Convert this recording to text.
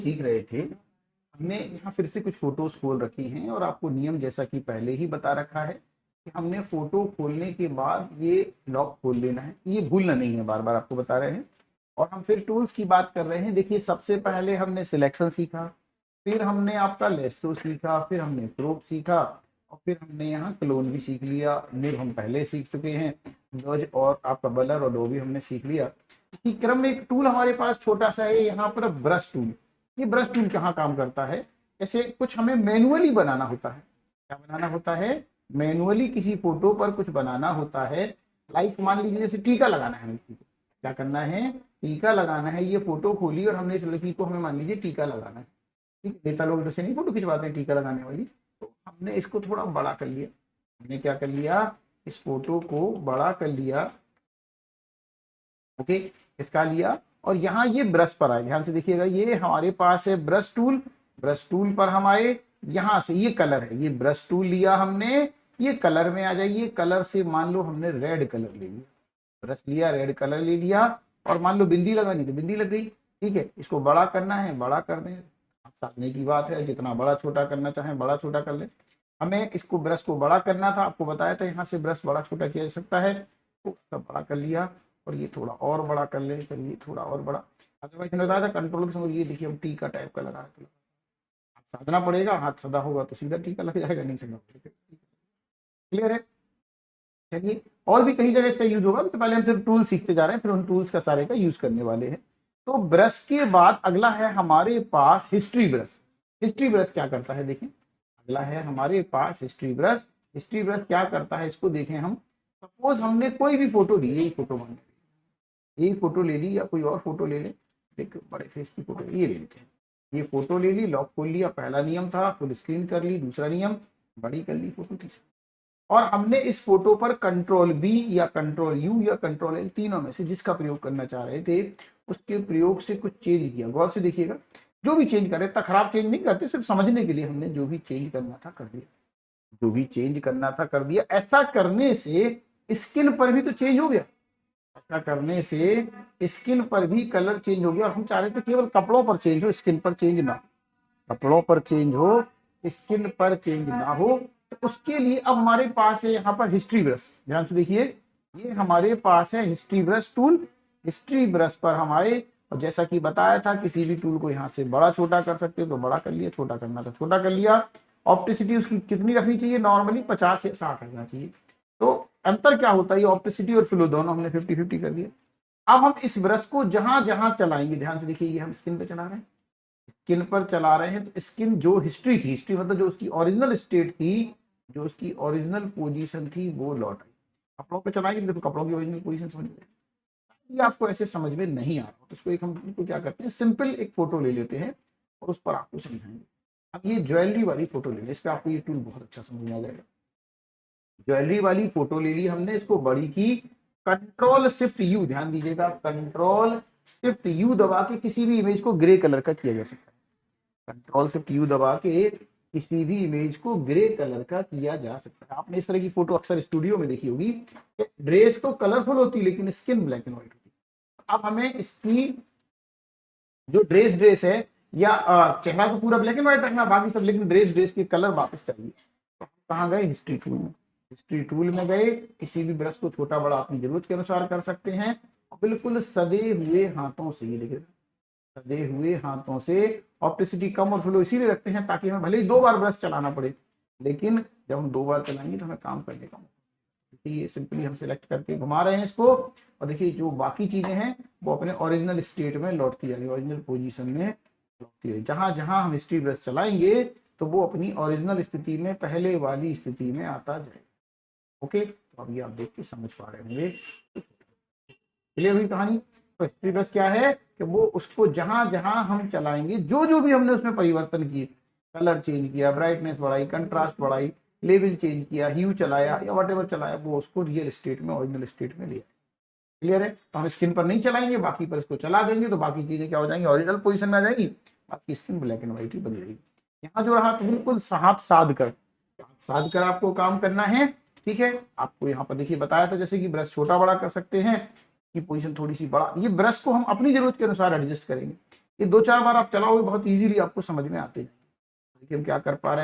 सीख रहे थे, हमने यहाँ फिर से कुछ फोटोज खोल रखी हैं और आपको नियम जैसा कि पहले ही बता रखा है कि हमने फोटो खोलने के बाद ये लॉक खोल लेना है, ये भूलना नहीं है, बार बार आपको बता रहे हैं। और हम फिर टूल्स की बात कर रहे हैं। देखिए सबसे पहले हमने सिलेक्शन सीखा, फिर हमने आपका लेसो सीखा, फिर हमने क्रोप सीखा, और फिर हमने यहाँ क्लोन भी सीख लिया। निब हम पहले सीख चुके हैं, डॉज और आपका बलर और डो भी हमने सीख लिया। इसी क्रम में एक टूल हमारे पास छोटा सा है यहाँ पर, ब्रश टूल। ये ब्रश टूल कहाँ काम करता है, जैसे कुछ हमें मैनुअली बनाना होता है। क्या बनाना होता है, मैनुअली किसी फोटो पर कुछ बनाना होता है। लाइक मान लीजिए जैसे टीका लगाना है, किसी को क्या करना है, टीका लगाना है। ये फोटो खोली और हमने इस लड़की को हमें मान लीजिए टीका लगाना है। ठीक है, नेता लोग जैसे नहीं फोटो खिंचवाते हैं टीका लगाने वाली, तो हमने इसको थोड़ा बड़ा कर लिया। हमने क्या कर लिया, इस फोटो को बड़ा कर लिया। ओके, इसका लिया और यहाँ ये ब्रश पर आए, ध्यान से देखिएगा, ये हमारे पास है ब्रश टूल। ब्रश टूल पर हम आए, यहाँ से ये कलर है, ये ब्रश टूल लिया हमने, ये कलर में आ जाइए। कलर से मान लो हमने रेड कलर ले लिया, ब्रश लिया, रेड कलर ले लिया, और मान लो बिंदी लगानी तो बिंदी लग गई। ठीक है, इसको बड़ा करना है, बड़ा कर दें, साधने की बात है, जितना बड़ा छोटा करना चाहें बड़ा छोटा कर ले। हमें इसको ब्रश को बड़ा करना था, आपको बताया था यहाँ से ब्रश बड़ा छोटा किया जा सकता है, तो सब बड़ा कर लिया। और ये थोड़ा और बड़ा कर ले, चलिए थोड़ा और बड़ा। अदरवाइज मैंने बताया था कंट्रोल के संग, ये देखिए हम टीका टाइप का लगा रहे, साधना पड़ेगा, हाथ सदा होगा तो सीधा टीका लग जाएगा, नहीं सदा। क्लियर है, चलिए। और भी कई जगह इसका यूज होगा, तो पहले हम सिर्फ टूल सीखते जा रहे हैं, फिर उन टूल्स का सारे का यूज करने वाले हैं। तो ब्रश के बाद अगला है हमारे पास हिस्ट्री ब्रश। हिस्ट्री ब्रश क्या करता है, देखें, अगला है हमारे पास हिस्ट्री ब्रश। हिस्ट्री ब्रश क्या करता है, इसको देखें हम। सपोज हमने कोई भी फोटो ली, यही फोटो मान यही फोटो ले ली, या कोई और फोटो ले ले, एक बड़े फेस की फोटो ये ले लेते हैं। ये फोटो ले ली, लॉक खोल लिया, पहला नियम था, फुल स्क्रीन कर ली, दूसरा नियम बड़ी कर ली फोटो, तीसरा। और हमने इस फोटो पर कंट्रोल बी या कंट्रोल यू या कंट्रोल एल, तीनों में से जिसका प्रयोग करना चाह रहे थे, उसके प्रयोग से कुछ चेंज किया। गौर से देखिएगा, जो भी चेंज करे, इतना खराब चेंज नहीं करते, सिर्फ समझने के लिए हमने जो भी चेंज करना था कर दिया, जो भी चेंज करना था कर दिया। ऐसा करने से स्किन पर भी तो चेंज हो गया, ऐसा करने से स्किन पर भी कलर चेंज हो गया। और हम चाह रहे थे केवल कपड़ों पर चेंज हो, स्किन पर चेंज ना, कपड़ों पर चेंज हो, स्किन पर चेंज ना हो। तो उसके लिए अब हमारे पास है यहाँ पर हिस्ट्री ब्रश। ध्यान से देखिए, ये हमारे पास है history brush tool. History brush पर हम आए, और जैसा कि बताया था, किसी भी टूल को यहाँ से बड़ा छोटा कर सकते हो तो बड़ा कर लिया, छोटा करना था छोटा कर लिया। ऑप्टिसिटी उसकी कितनी रखनी चाहिए, नॉर्मली 50 या 60 रखना चाहिए। तो अंतर क्या होता है, ऑप्टिसिटी और फ्लो दोनों हमने 50-50 कर दिया। अब हम इस ब्रश को जहां जहां चलाएंगे, ध्यान से देखिए, ये हम स्किन पे चला रहे हैं, स्किन पर चला रहे हैं, तो स्किन जो हिस्ट्री थी, हिस्ट्री मतलब जो उसकी ओरिजिनल स्टेट थी, जो उसकी ओरिजिनल पोजीशन थी, वो लौट आई। कपड़ों पे चलाएंगे तो कपड़ों की ओरिजिनल पोजीशन समझ गए। ये आपको ऐसे समझ में नहीं आ रहा तो इसको एक हम क्या करते हैं, सिंपल एक फोटो ले लेते हैं और उस पर आपको समझाएंगे। अब ये ज्वेलरी वाली फोटो ले ली, इस पर आपको ये टूल बहुत अच्छा समझ में आ जाएगा। ज्वेलरी वाली फोटो ले ली हमने, इसको बड़ी की, कंट्रोल शिफ्ट यू, ध्यान दीजिएगा, कंट्रोल शिफ्ट यू दबा के किसी भी इमेज को ग्रे कलर का किया जा सकता है। कंट्रोल शिफ्ट यू दबा के किसी भी इमेज को ग्रे कलर का किया जा सकता है। आपने इस तरह की फोटो अक्सर स्टूडियो में देखी होगी, ड्रेस तो कलरफुल होती है लेकिन स्किन ब्लैक एंड व्हाइट होती है। अब हमें इसकी जो ड्रेस है, या चेहरा तो पूरा ब्लैक एंड व्हाइट रखना, बाकी सब, लेकिन ड्रेस के कलर वापस चाहिए। तो कहाँ गए, हिस्ट्री टूल में। हिस्ट्री टूल में गए, किसी भी ब्रश को छोटा बड़ा अपनी जरूरत के अनुसार कर सकते हैं। बिल्कुल सदे हुए हाथों से, ये देखिए, सदे हुए हाथों से। ऑप्टिसिटी कम और फ्लो इसीलिए रखते हैं ताकि हमें भले ही 2 बार ब्रश चलाना पड़े, लेकिन जब हम 2 बार चलाएंगे तो हमें काम करने का। ये सिंपली हम सिलेक्ट करके घुमा रहे हैं इसको, और देखिए जो बाकी चीजें हैं वो अपने ओरिजिनल स्टेट में लौटती जाएगी, ओरिजिनल पोजीशन में लौटती जाएगी। जहां जहां हम हिस्ट्री ब्रश चलाएंगे तो वो अपनी ओरिजिनल स्थिति में, पहले वाली स्थिति में आता जाएगा। ओके, तो अभी आप देख के समझ पा रहे होंगे, क्लियर हुई कहानी। तो हिस्ट्री ब्रश क्या है कि वो उसको जहां जहां हम चलाएंगे, जो जो भी हमने उसमें परिवर्तन किए, कलर चेंज किया, ब्राइटनेस बढ़ाई, कंट्रास्ट बढ़ाई, लेवल चेंज किया, ह्यू चलाया या व्हाटएवर चलाया, वो उसको रियल स्टेट में, ओरिजिनल स्टेट में लिया। क्लियर है, तो हम स्क्रीन पर नहीं चलाएंगे, बाकी पर इसको चला देंगे तो बाकी चीजें क्या हो जाएंगी, ओरिजिनल पोजीशन में आ जाएगी, बाकी स्क्रीन ब्लैक एंड व्हाइट ही बनी रहेगी। यहाँ जो रहा तो बिल्कुल साध कर आपको काम करना है। ठीक है, आपको यहाँ पर देखिए बताया था जैसे कि ब्रश छोटा बड़ा कर सकते हैं, की पोजीशन थोड़ी सी बड़ा, ये ब्रश को हम अपनी जरूरत के अनुसार एडजस्ट करेंगे। ये 2-4 बार आप चलाओगे बहुत इजीली आपको समझ में आते हैं। देखिए हम क्या कर पा रहे हैं।